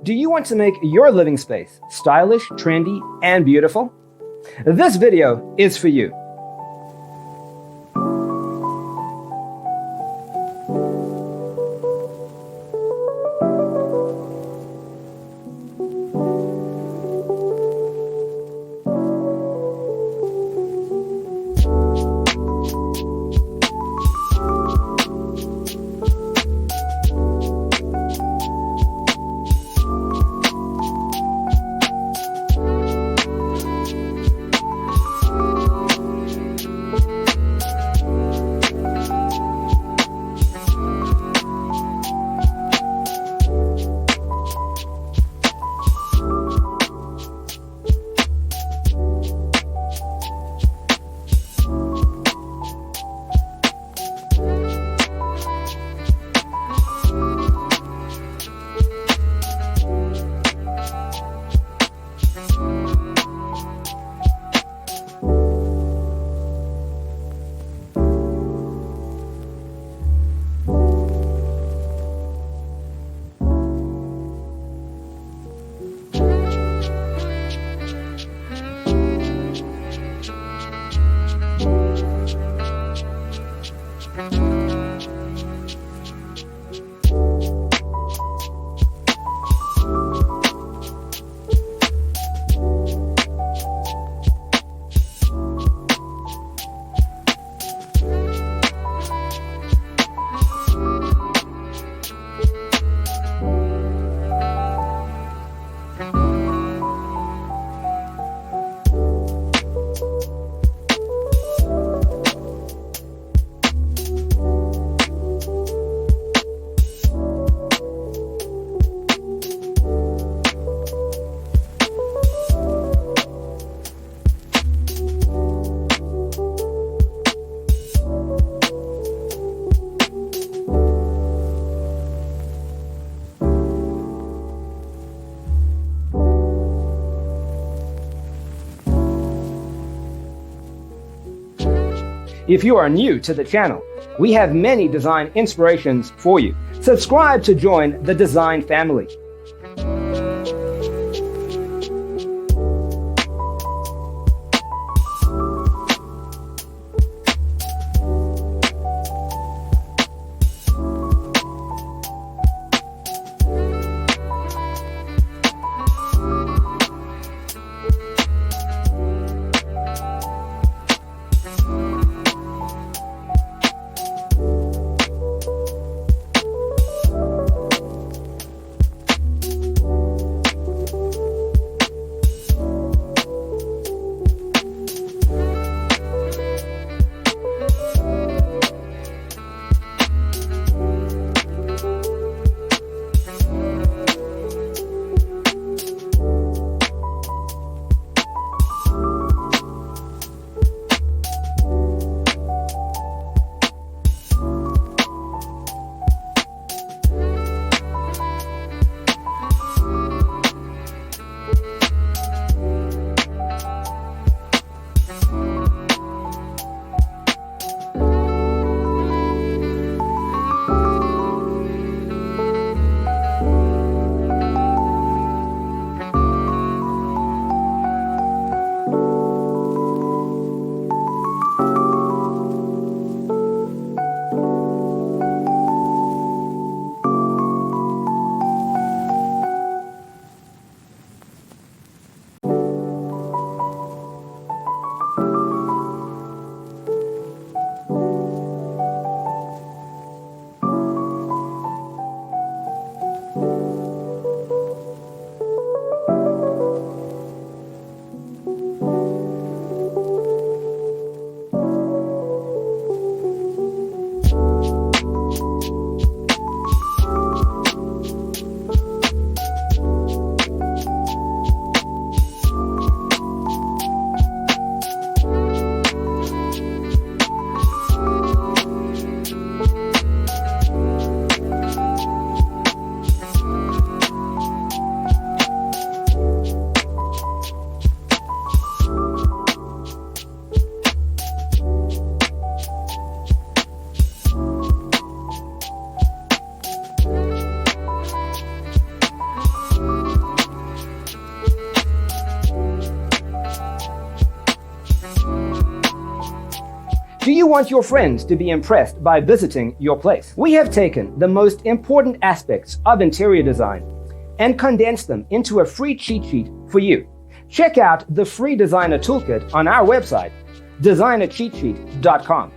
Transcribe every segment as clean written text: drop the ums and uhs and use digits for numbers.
Do you want to make your living space stylish, trendy, and beautiful? This video is for you. If you are new to the channel, we have many design inspirations for you. Subscribe to join the design family. Do you want your friends to be impressed by visiting your place? We have taken the most important aspects of interior design and condensed them into a free cheat sheet for you. Check out the free designer toolkit on our website, designercheatsheet.com.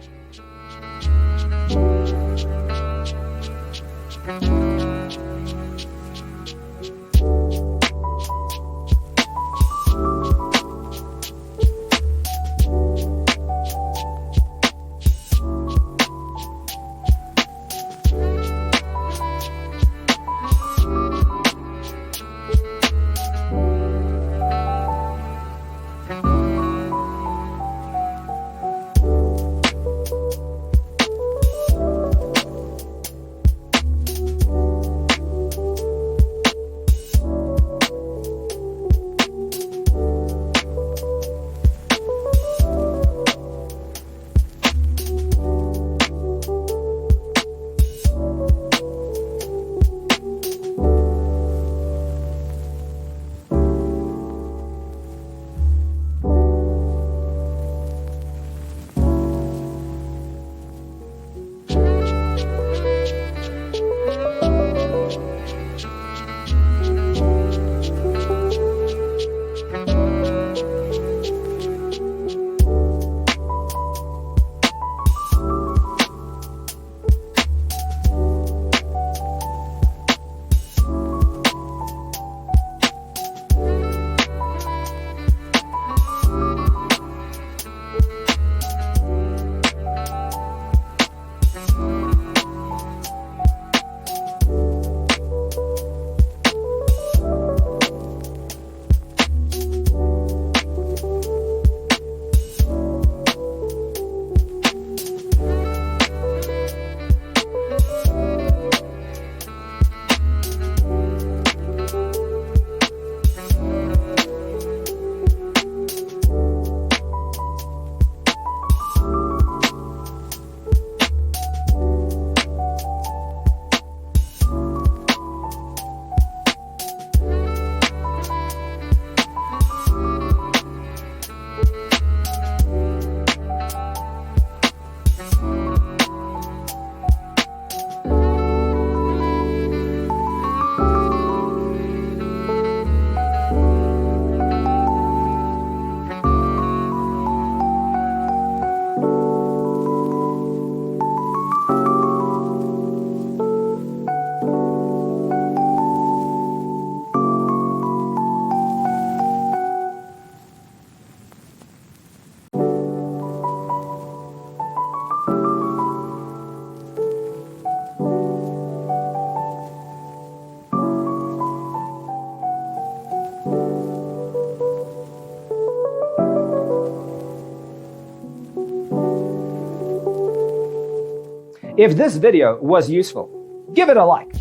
If this video was useful, give it a like.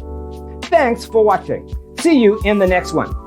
Thanks for watching. See you in the next one.